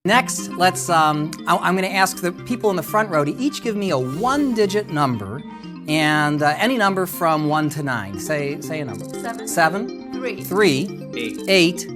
Next, I'm going to ask the people in the front row to each give me a one-digit number, and any number from 1 to 9. Say a number. 7. 3. 8.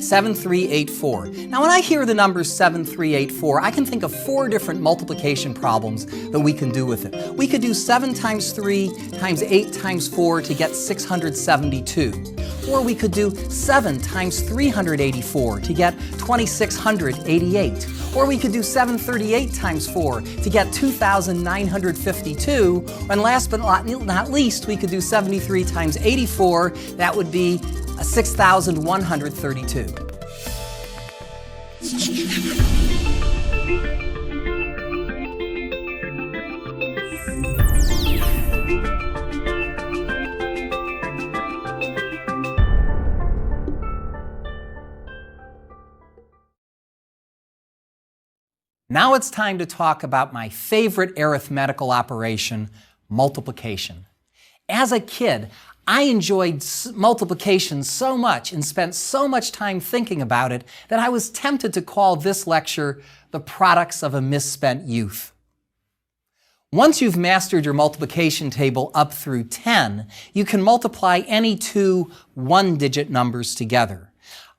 7, 3, 8, 4. Now when I hear the numbers 7, 3, 8, 4, I can think of 4 different multiplication problems that we can do with it. We could do 7 times 3 times 8 times 4 to get 672. Or we could do 7 times 384 to get 2688. Or we could do 738 times 4 to get 2952. And last but not least, we could do 73 times 84. That would be 6,132. Now it's time to talk about my favorite arithmetical operation, multiplication. As a kid, I enjoyed multiplication so much and spent so much time thinking about it that I was tempted to call this lecture The Products of a Misspent Youth. Once you've mastered your multiplication table up through 10, you can multiply any two one-digit numbers together.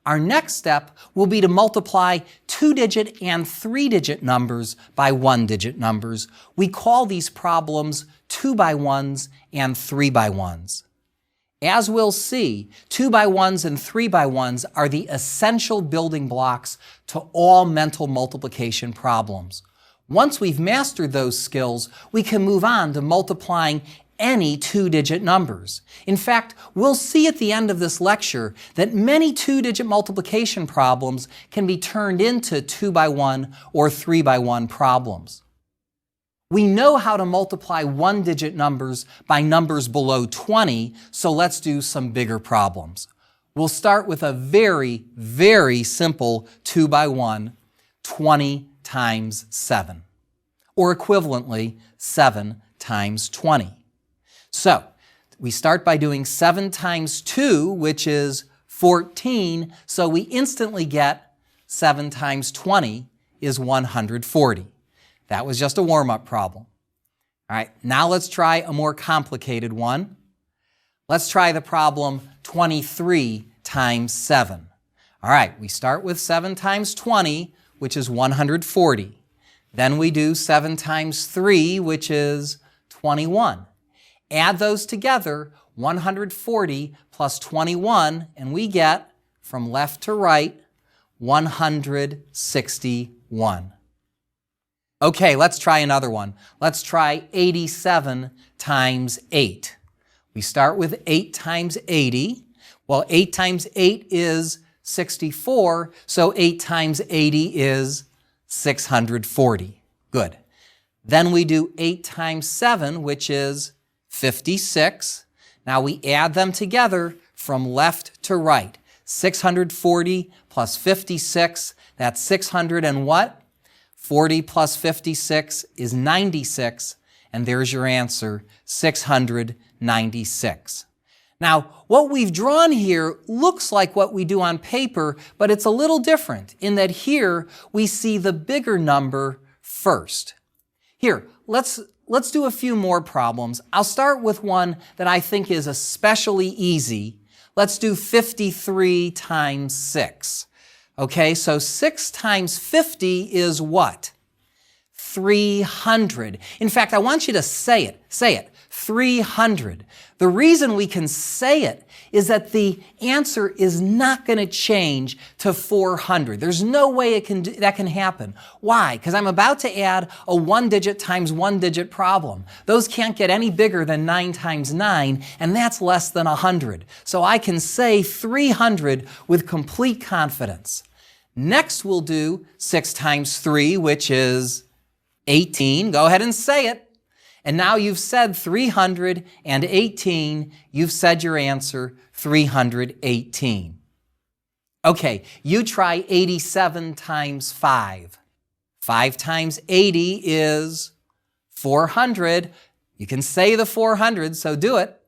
Our next step will be to multiply 2-digit and 3-digit numbers by 1-digit numbers. We call these problems 2-by-1s and 3-by-1s. As we'll see, 2-by-1s and 3-by-1s are the essential building blocks to all mental multiplication problems. Once we've mastered those skills, we can move on to multiplying any 2-digit numbers. In fact, we'll see at the end of this lecture that many 2-digit multiplication problems can be turned into 2-by-1 or 3-by-1 problems. We know how to multiply one-digit numbers by numbers below 20, so let's do some bigger problems. We'll start with a very, very simple 2-by-1, 20 times 7, or equivalently, 7 times 20. So, we start by doing 7 times 2, which is 14, so we instantly get 7 times 20 is 140. That was just a warm-up problem. All right, now let's try a more complicated one. Let's try the problem 23 times 7. All right, we start with 7 times 20, which is 140. Then we do 7 times 3, which is 21. Add those together, 140 plus 21, and we get, from left to right, 161. Okay, let's try another one. Let's try 87 times 8. We start with 8 times 80. Well, 8 times 8 is 64, so 8 times 80 is 640. Good. Then we do 8 times 7, which is 56. Now we add them together from left to right. 640 plus 56, that's 600 and what? 40 plus 56 is 96, and there's your answer, 696. Now, what we've drawn here looks like what we do on paper, but it's a little different in that here we see the bigger number first. Here, let's do a few more problems. I'll start with one that I think is especially easy. Let's do 53 times 6. Okay, so 6 times 50 is what? 300. In fact, I want you to say it. Say it. 300. The reason we can say it is that the answer is not going to change to 400. There's no way that can happen. Why? Because I'm about to add a one-digit times one-digit problem. Those can't get any bigger than 9 times 9, and that's less than 100. So I can say 300 with complete confidence. Next, we'll do 6 times 3, which is 18. Go ahead and say it. And now you've said 318. You've said your answer, 318. Okay, you try 87 times 5. 5 times 80 is 400. You can say the 400, so do it.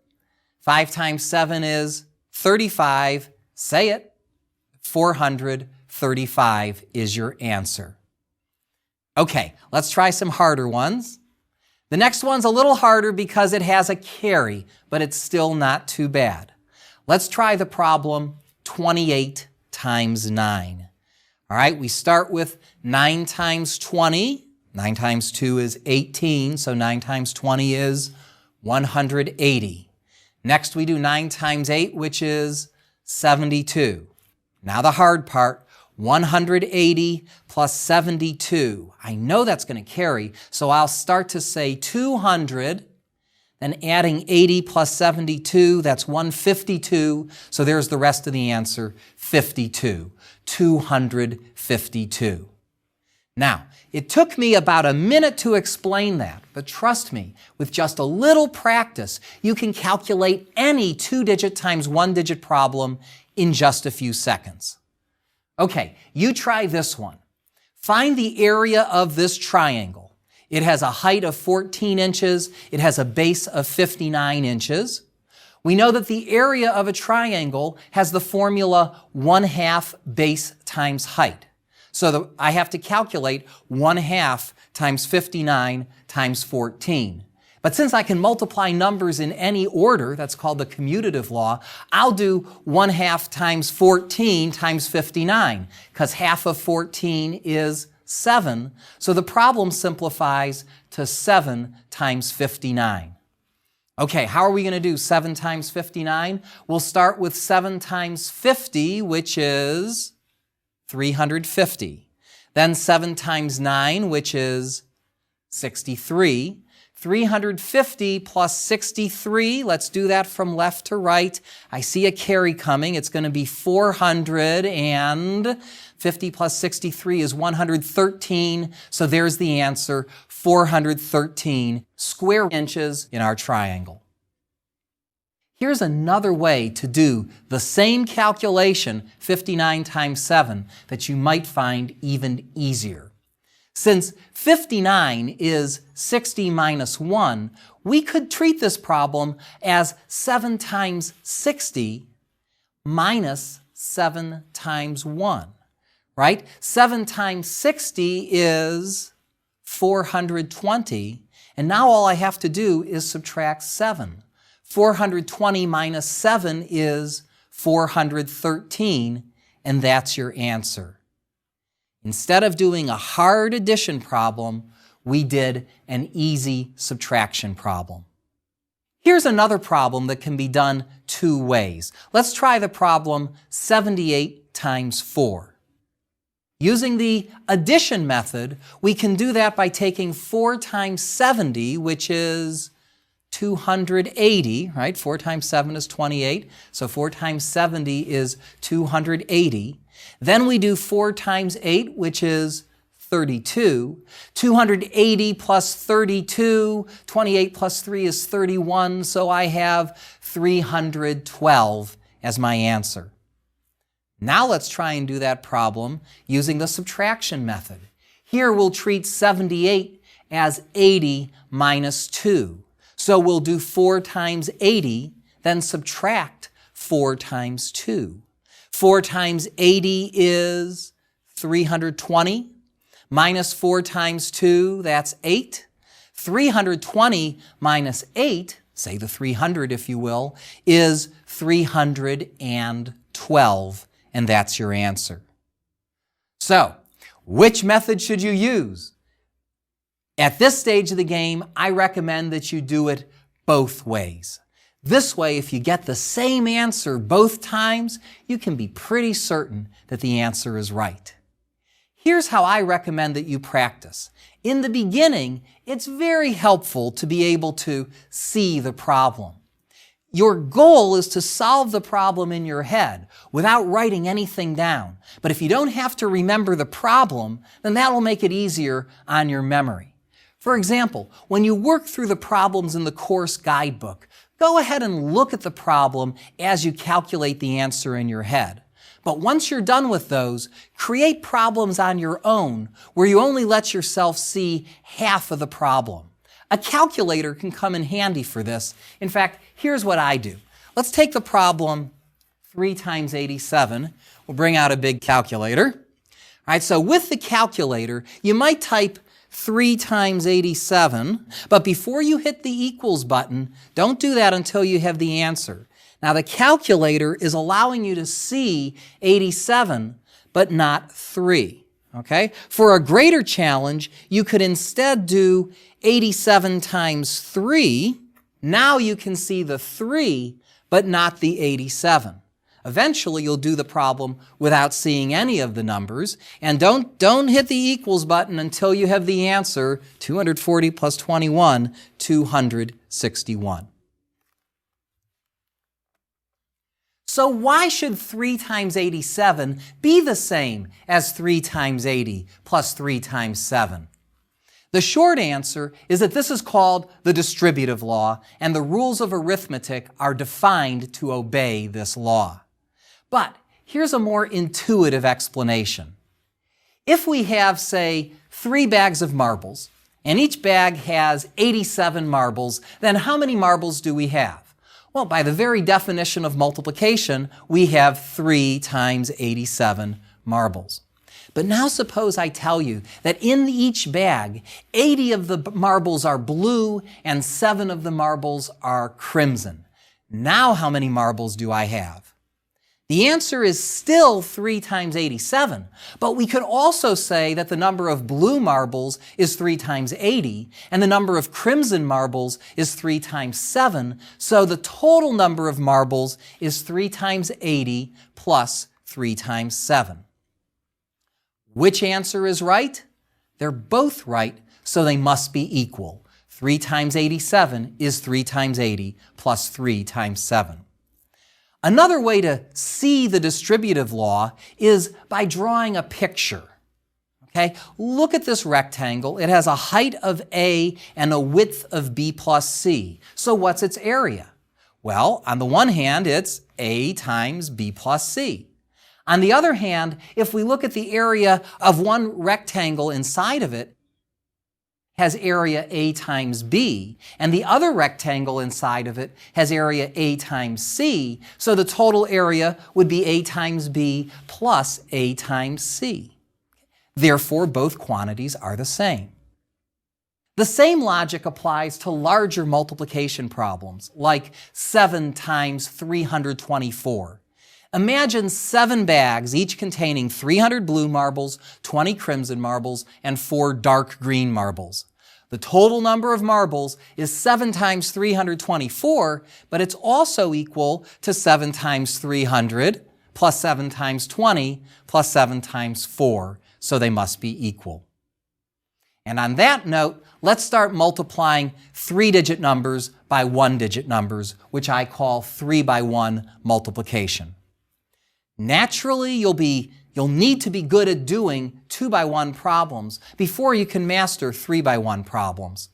5 times 7 is 35. Say it. 435. 35 is your answer. Okay, let's try some harder ones. The next one's a little harder because it has a carry, but it's still not too bad. Let's try the problem 28 times 9. All right, we start with 9 times 20. 9 times 2 is 18, so 9 times 20 is 180. Next we do 9 times 8, which is 72. Now the hard part, 180 plus 72. I know that's going to carry, so I'll start to say 200, then adding 80 plus 72, that's 152. So there's the rest of the answer, 52. 252. Now, it took me about a minute to explain that, but trust me, with just a little practice, you can calculate any 2-digit times 1-digit problem in just a few seconds. Okay, you try this one. Find the area of this triangle. It has a height of 14 inches. It has a base of 59 inches. We know that the area of a triangle has the formula 1/2 base times height. So I have to calculate 1/2 times 59 times 14. But since I can multiply numbers in any order, that's called the commutative law, I'll do 1/2 times 14 times 59, because half of 14 is 7. So the problem simplifies to 7 times 59. Okay, how are we going to do 7 times 59? We'll start with 7 times 50, which is 350. Then 7 times 9, which is 63. 350 plus 63, let's do that from left to right. I see a carry coming. It's going to be 400, and 50 plus 63 is 113. So there's the answer, 413 square inches in our triangle. Here's another way to do the same calculation, 59 times 7, that you might find even easier. Since 59 is 60 minus 1, we could treat this problem as 7 times 60 minus 7 times 1, right? 7 times 60 is 420, and now all I have to do is subtract 7. 420 minus 7 is 413, and that's your answer. Instead of doing a hard addition problem, we did an easy subtraction problem. Here's another problem that can be done 2 ways. Let's try the problem 78 times 4. Using the addition method, we can do that by taking 4 times 70, which is 280, right? 4 times 7 is 28, so 4 times 70 is 280. Then we do 4 times 8, which is 32. 280 plus 32, 28 plus 3 is 31, so I have 312 as my answer. Now let's try and do that problem using the subtraction method. Here we'll treat 78 as 80 minus 2. So we'll do 4 times 80, then subtract 4 times 2. 4 times 80 is 320. Minus 4 times 2, that's 8. 320 minus 8, say the 300 if you will, is 312, and that's your answer. So, which method should you use? At this stage of the game, I recommend that you do it both ways. This way, if you get the same answer both times, you can be pretty certain that the answer is right. Here's how I recommend that you practice. In the beginning, it's very helpful to be able to see the problem. Your goal is to solve the problem in your head without writing anything down. But if you don't have to remember the problem, then that will make it easier on your memory. For example, when you work through the problems in the course guidebook, go ahead and look at the problem as you calculate the answer in your head. But once you're done with those, create problems on your own where you only let yourself see half of the problem. A calculator can come in handy for this. In fact, here's what I do. Let's take the problem 3 times 87. We'll bring out a big calculator. All right, so with the calculator, you might type 3 times 87, but before you hit the equals button, don't do that until you have the answer. Now, the calculator is allowing you to see 87, but not 3. Okay? For a greater challenge, you could instead do 87 times 3. Now you can see the 3, but not the 87. Eventually, you'll do the problem without seeing any of the numbers. And don't hit the equals button until you have the answer, 240 plus 21, 261. So why should 3 times 87 be the same as 3 times 80 plus 3 times 7? The short answer is that this is called the distributive law, and the rules of arithmetic are defined to obey this law. But here's a more intuitive explanation. If we have, say, 3 bags of marbles, and each bag has 87 marbles, then how many marbles do we have? Well, by the very definition of multiplication, we have 3 times 87 marbles. But now suppose I tell you that in each bag, 80 of the marbles are blue and 7 of the marbles are crimson. Now how many marbles do I have? The answer is still 3 times 87, but we could also say that the number of blue marbles is 3 times 80, and the number of crimson marbles is 3 times 7, so the total number of marbles is 3 times 80 plus 3 times 7. Which answer is right? They're both right, so they must be equal. 3 times 87 is 3 times 80 plus 3 times 7. Another way to see the distributive law is by drawing a picture. Okay? Look at this rectangle. It has a height of A and a width of B plus C. So what's its area? Well, on the one hand, it's A times B plus C. On the other hand, if we look at the area of one rectangle inside of it, has area A times B, and the other rectangle inside of it has area A times C, so the total area would be A times B plus A times C. Therefore, both quantities are the same. The same logic applies to larger multiplication problems, like 7 times 324. Imagine 7 bags, each containing 300 blue marbles, 20 crimson marbles, and 4 dark green marbles. The total number of marbles is 7 times 324, but it's also equal to 7 times 300 plus 7 times 20 plus 7 times 4, so they must be equal. And on that note, let's start multiplying 3-digit numbers by 1-digit numbers, which I call 3-by-1 multiplication. Naturally, you'll need to be good at doing 2-by-1 problems before you can master 3-by-1 problems.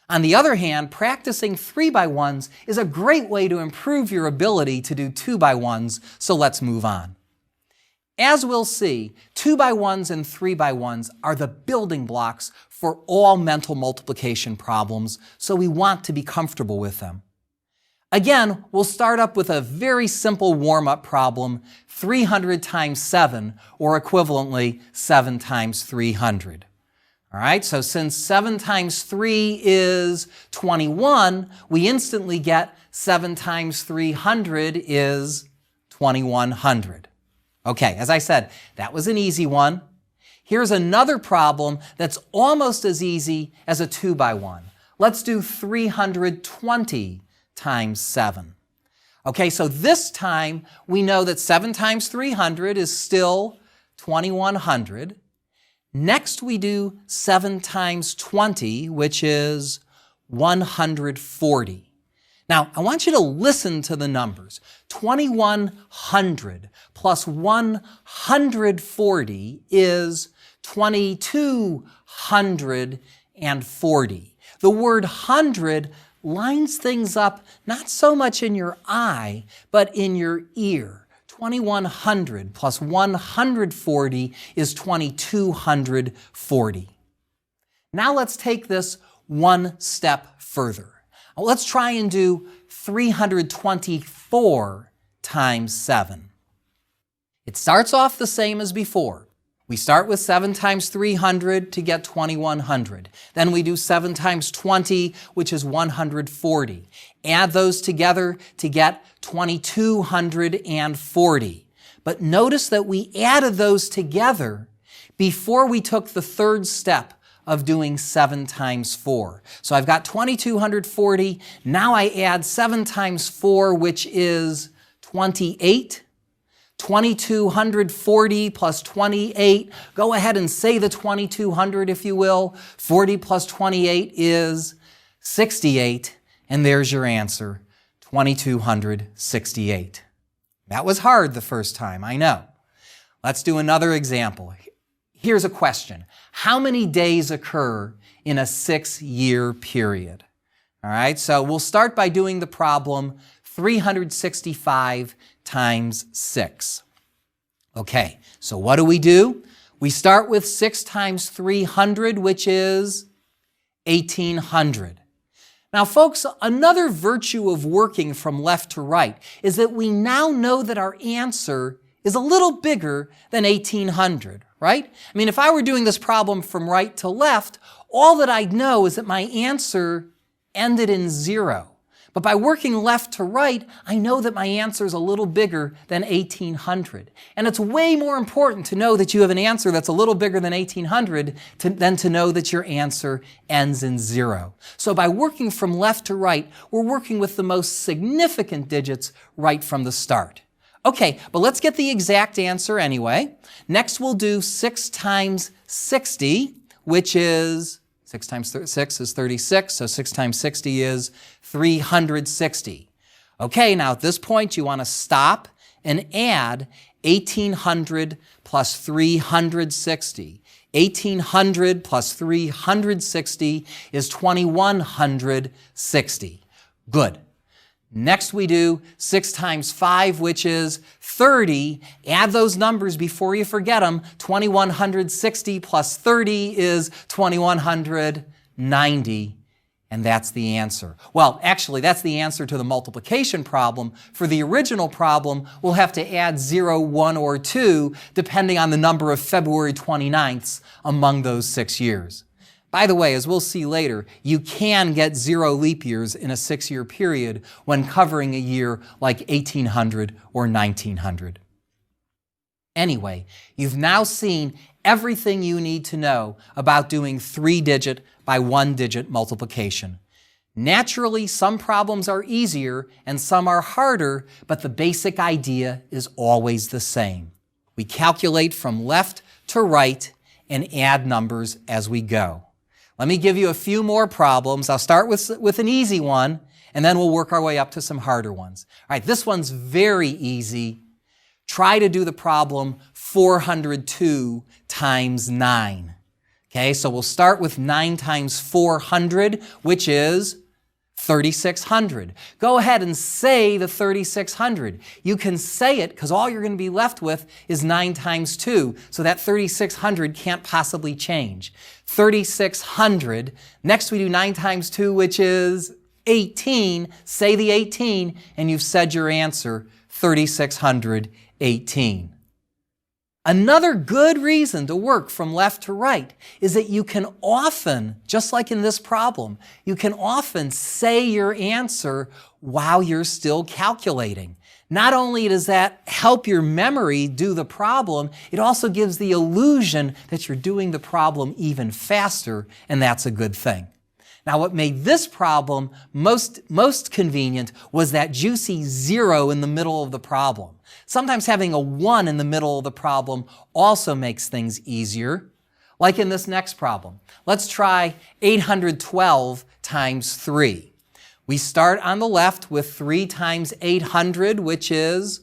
On the other hand, practicing 3-by-1s is a great way to improve your ability to do 2-by-1s, so let's move on. As we'll see, 2-by-1s and 3-by-1s are the building blocks for all mental multiplication problems, so we want to be comfortable with them. Again, we'll start up with a very simple warm-up problem, 300 times 7, or equivalently 7 times 300. All right, so since 7 times 3 is 21, we instantly get 7 times 300 is 2100. Okay, as I said, that was an easy one. Here's another problem that's almost as easy as a 2-by-1. Let's do 320 times 7. Okay, so this time we know that 7 times 300 is still 2100. Next we do 7 times 20, which is 140. Now, I want you to listen to the numbers. 2100 plus 140 is 2240. The word hundred lines things up not so much in your eye, but in your ear. 2100 plus 140 is 2240. Now let's take this one step further. Let's try and do 324 times 7. It starts off the same as before. We start with 7 times 300 to get 2100. Then we do 7 times 20, which is 140. Add those together to get 2240. But notice that we added those together before we took the third step of doing 7 times 4. So I've got 2240. Now I add 7 times 4, which is 28. 2240 plus 28. Go ahead and say the 2200 if you will. 40 plus 28 is 68. And there's your answer, 2268. That was hard the first time, I know. Let's do another example. Here's a question. How many days occur in a 6-year period? All right, so we'll start by doing the problem 365 times 6. Okay, so what do? We start with 6 times 300, which is 1800. Now, folks, another virtue of working from left to right is that we now know that our answer is a little bigger than 1800, right? I mean, if I were doing this problem from right to left, all that I'd know is that my answer ended in 0. But by working left to right, I know that my answer is a little bigger than 1800. And it's way more important to know that you have an answer that's a little bigger than 1800 than to know that your answer ends in 0. So by working from left to right, we're working with the most significant digits right from the start. Okay, but let's get the exact answer anyway. Next we'll do 6 times 60, which is 6 times 6 is 36, so 6 times 60 is 360. Okay, now at this point you want to stop and add 1800 plus 360. 1800 plus 360 is 2160. Good. Next we do 6 times 5, which is 30. Add those numbers before you forget them. 2160 plus 30 is 2190. And that's the answer. Well, actually, that's the answer to the multiplication problem. For the original problem, we'll have to add 0, 1, or 2, depending on the number of February 29ths among those 6 years. By the way, as we'll see later, you can get 0 leap years in a 6-year period when covering a year like 1800 or 1900. Anyway, you've now seen everything you need to know about doing 3-digit by 1-digit multiplication. Naturally, some problems are easier and some are harder, but the basic idea is always the same. We calculate from left to right and add numbers as we go. Let me give you a few more problems. I'll start with an easy one, and then we'll work our way up to some harder ones. All right, this one's very easy. Try to do the problem 402 times 9. Okay, so we'll start with 9 times 400, which is 3,600. Go ahead and say the 3,600. You can say it because all you're going to be left with is 9 times 2, so that 3,600 can't possibly change. 3,600. Next we do 9 times 2, which is 18. Say the 18, and you've said your answer, 3,618. Another good reason to work from left to right is that you can often, just like in this problem, you can often say your answer while you're still calculating. Not only does that help your memory do the problem, it also gives the illusion that you're doing the problem even faster, and that's a good thing. Now, what made this problem most convenient was that juicy 0 in the middle of the problem. Sometimes having a 1 in the middle of the problem also makes things easier, like in this next problem. Let's try 812 times 3. We start on the left with 3 times 800, which is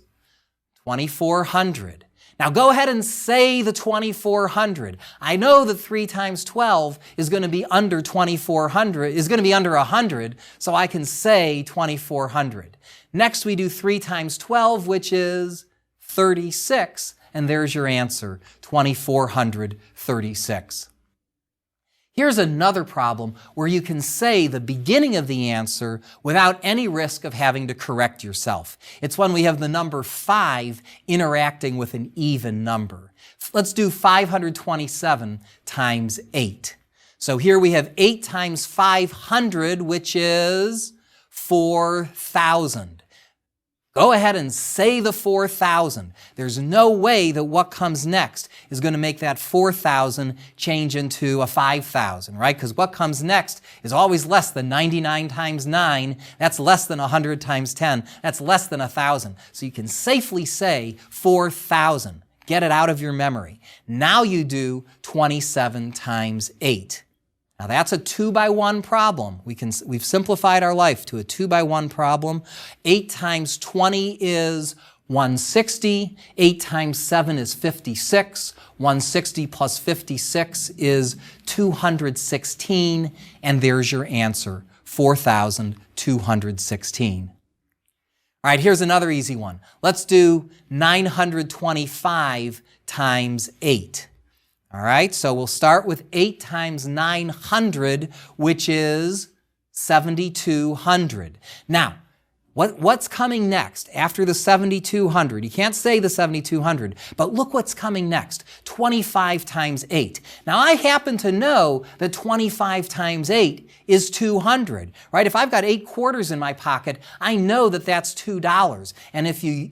2,400. Now go ahead and say the 2,400. I know that 3 times 12 is going to be under 2,400, is going to be under 100, so I can say 2,400. Next we do 3 times 12, which is 36, and there's your answer, 2,436. Here's another problem where you can say the beginning of the answer without any risk of having to correct yourself. It's when we have the number 5 interacting with an even number. Let's do 527 times 8. So here we have 8 times 500, which is 4,000. Go ahead and say the 4,000. There's no way that what comes next is going to make that 4,000 change into a 5,000, right? Because what comes next is always less than 99 times 9. That's less than 100 times 10. That's less than 1,000. So you can safely say 4,000. Get it out of your memory. Now you do 27 times 8. Now that's a 2-by-1 problem. We've simplified our life to a 2-by-1 problem. 8 times 20 is 160. 8 times 7 is 56. 160 plus 56 is 216. And there's your answer, 4,216. All right, here's another easy one. Let's do 925 times 8. All right, so we'll start with 8 times 900, which is 7,200. Now, what's coming next after the 7,200? You can't say the 7,200, but look what's coming next, 25 times 8. Now, I happen to know that 25 times 8 is 200, right? If I've got 8 quarters in my pocket, I know that that's $2. And if you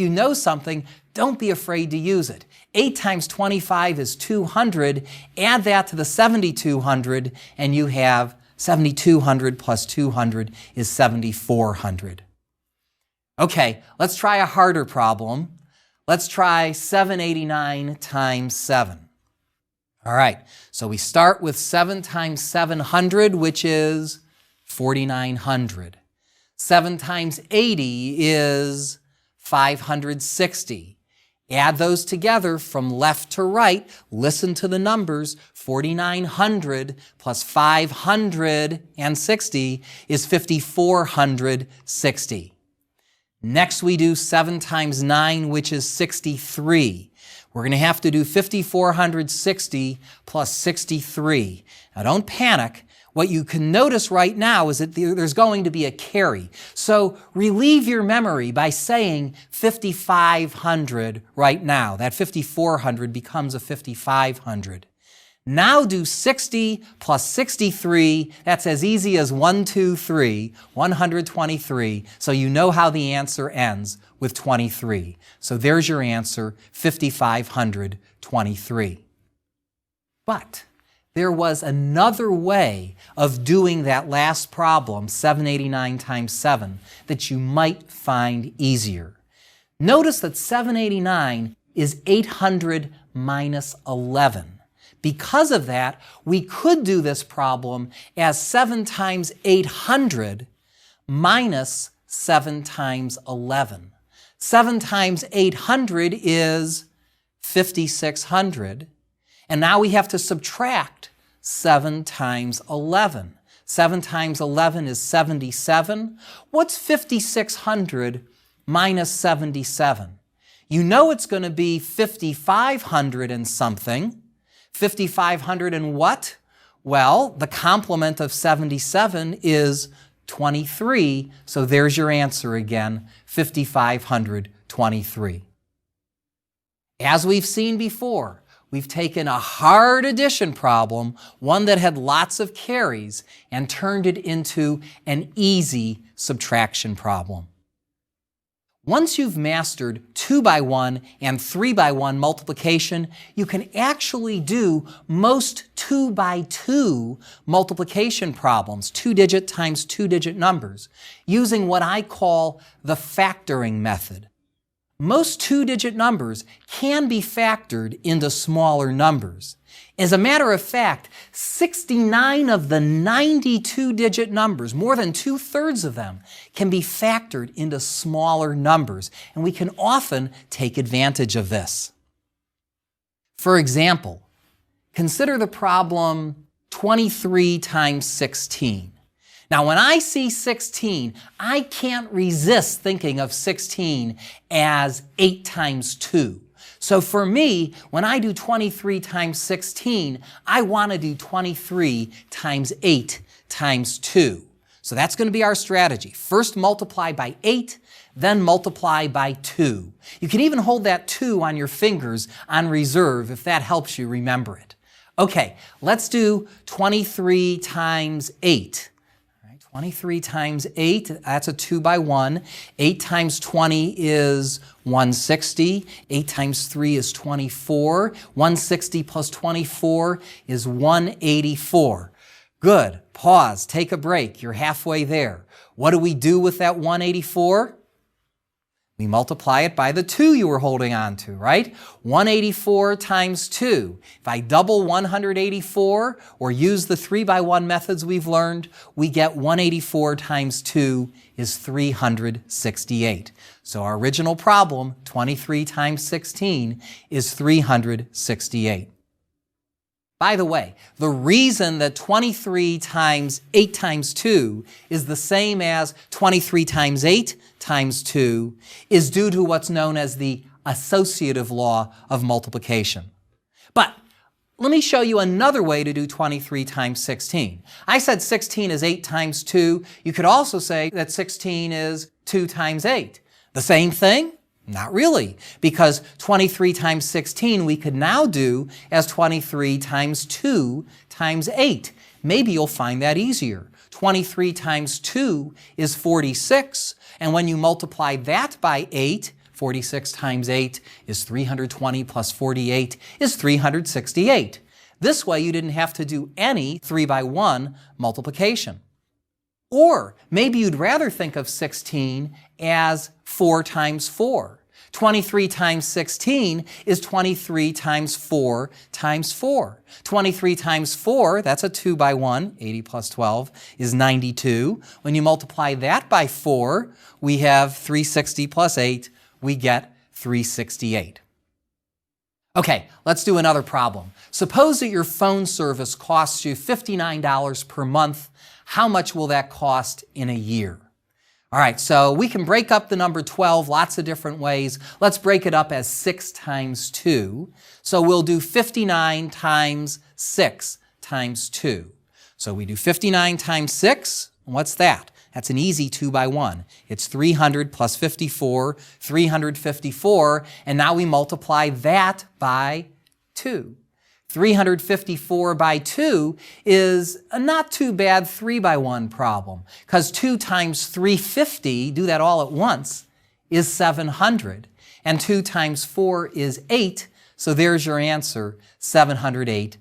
know something, don't be afraid to use it. 8 times 25 is 200. Add that to the 7,200, and you have 7,200 plus 200 is 7,400. Okay, let's try a harder problem. Let's try 789 times 7. All right, so we start with 7 times 700, which is 4,900. 7 times 80 is 560. Add those together from left to right. Listen to the numbers. 4,900 plus 560 is 5,460. Next we do 7 times 9, which is 63. We're going to have to do 5,460 plus 63. Now don't panic. What you can notice right now is that there's going to be a carry. So relieve your memory by saying 5,500 right now. That 5,400 becomes a 5,500. Now do 60 plus 63. That's as easy as 1, 2, 3, 123. So you know how the answer ends with 23. So there's your answer, 5,523. But there was another way of doing that last problem, 789 times 7, that you might find easier. Notice that 789 is 800 minus 11. Because of that, we could do this problem as 7 times 800 minus 7 times 11. 7 times 800 is 5,600. And now we have to subtract 7 times 11. 7 times 11 is 77. What's 5,600 minus 77? You know it's going to be 5,500 and something. 5,500 and what? Well, the complement of 77 is 23. So there's your answer again, 5,523. As we've seen before, we've taken a hard addition problem, one that had lots of carries, and turned it into an easy subtraction problem. Once you've mastered 2-by-1 and 3-by-1 multiplication, you can actually do most 2-by-2 multiplication problems, 2-digit times 2-digit numbers, using what I call the factoring method. Most 2-digit numbers can be factored into smaller numbers. As a matter of fact, 69 of the 92-digit numbers, more than 2/3 of them, can be factored into smaller numbers, and we can often take advantage of this. For example, consider the problem 23 times 16. Now, when I see 16, I can't resist thinking of 16 as 8 times 2. So for me, when I do 23 times 16, I want to do 23 times 8 times 2. So that's going to be our strategy. First multiply by 8, then multiply by 2. You can even hold that 2 on your fingers on reserve if that helps you remember it. Okay, let's do 23 times 8. 23 times 8, that's a 2 by 1. 8 times 20 is 160. 8 times 3 is 24. 160 plus 24 is 184. Good. Pause. Take a break. You're halfway there. What do we do with that 184? We multiply it by the 2 you were holding on to, right? 184 times 2. If I double 184 or use the 3 by 1 methods we've learned, we get 184 times 2 is 368. So our original problem, 23 times 16, is 368. By the way, the reason that 23 times 8 times 2 is the same as 23 times 8 times 2 is due to what's known as the associative law of multiplication. But let me show you another way to do 23 times 16. I said 16 is 8 times 2. You could also say that 16 is 2 times 8. The same thing? Not really, because 23 times 16 we could now do as 23 times 2 times 8. Maybe you'll find that easier. 23 times 2 is 46, and when you multiply that by 8, 46 times 8 is 320 plus 48 is 368. This way you didn't have to do any 3 by 1 multiplication. Or maybe you'd rather think of 16 as 4 times 4. 23 times 16 is 23 times 4 times 4. 23 times 4, that's a 2 by 1, 80 plus 12 is 92. When you multiply that by 4, we have 360 plus 8, we get 368. Okay, let's do another problem. Suppose that your phone service costs you $59 per month. How much will that cost in a year? All right, so we can break up the number 12 lots of different ways. Let's break it up as 6 times 2. So we'll do 59 times 6 times 2. So we do 59 times 6. What's that? That's an easy 2 by 1. It's 300 plus 54, 354, and now we multiply that by 2. 354 by 2 is a not too bad 3 by 1 problem, because 2 times 350, do that all at once, is 700. And 2 times 4 is 8, so there's your answer, $708.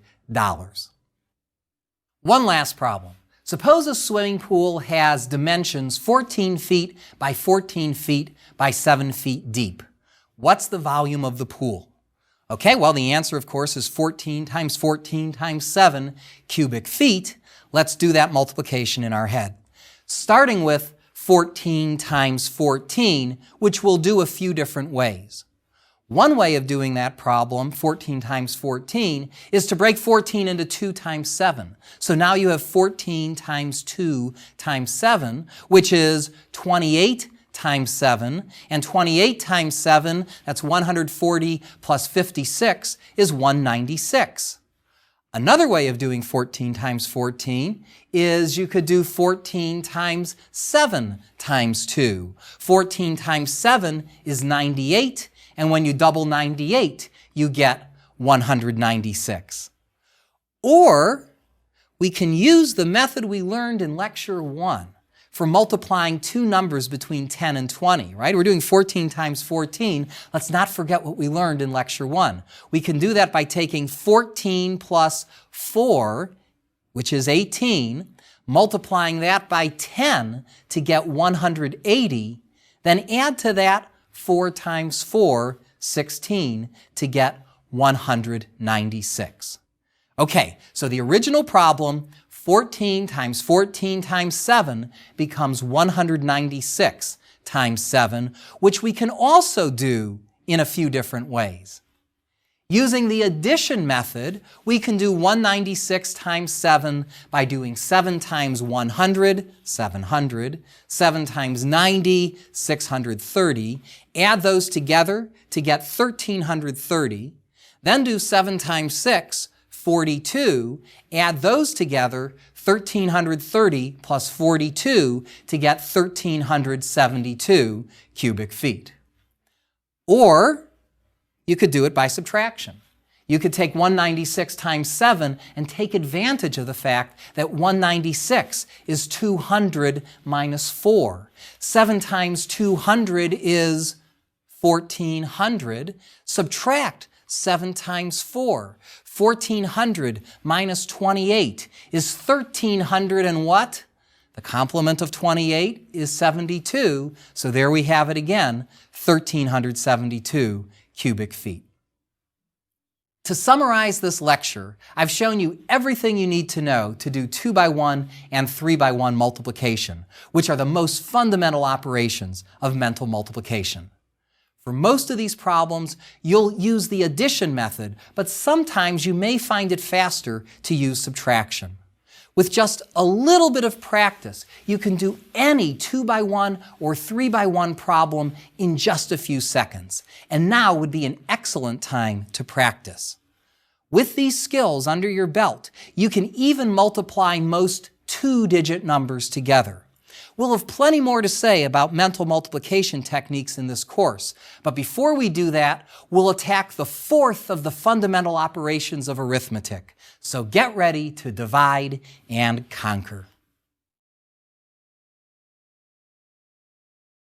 One last problem. Suppose a swimming pool has dimensions 14 feet by 14 feet by 7 feet deep. What's the volume of the pool? Okay, well, the answer, of course, is 14 times 7 cubic feet. Let's do that multiplication in our head. Starting with 14 times 14, which we'll do a few different ways. One way of doing that problem, 14 times 14, is to break 14 into 2 times 7. So now you have 14 times 2 times 7, which is 28 times 7, and 28 times 7, that's 140 plus 56, is 196. Another way of doing 14 times 14 is you could do 14 times 7 times 2. 14 times 7 is 98, and when you double 98, you get 196. Or we can use the method we learned in Lecture 1 for multiplying two numbers between 10 and 20, right? We're doing 14 times 14. Let's not forget what we learned in Lecture 1. We can do that by taking 14 plus 4, which is 18, multiplying that by 10 to get 180, then add to that 4 times 4, 16, to get 196. Okay, so the original problem, 14 times 14 times 7 becomes 196 times 7, which we can also do in a few different ways. Using the addition method, we can do 196 times 7 by doing 7 times 100, 700, 7 times 90, 630, add those together to get 1,330, then do 7 times 6, 42, add those together, 1,330 plus 42 to get 1,372 cubic feet. Or you could do it by subtraction. You could take 196 times 7 and take advantage of the fact that 196 is 200 minus 4. 7 times 200 is 1,400. Subtract 7 times 4. 1,400 minus 28 is 1,300 and what? The complement of 28 is 72, so there we have it again, 1,372 cubic feet. To summarize this lecture, I've shown you everything you need to know to do 2x1 and 3x1 multiplication, which are the most fundamental operations of mental multiplication. For most of these problems, you'll use the addition method, but sometimes you may find it faster to use subtraction. With just a little bit of practice, you can do any 2x1 or 3x1 problem in just a few seconds. And now would be an excellent time to practice. With these skills under your belt, you can even multiply most 2-digit numbers together. We'll have plenty more to say about mental multiplication techniques in this course, but before we do that, we'll attack the fourth of the fundamental operations of arithmetic. So get ready to divide and conquer.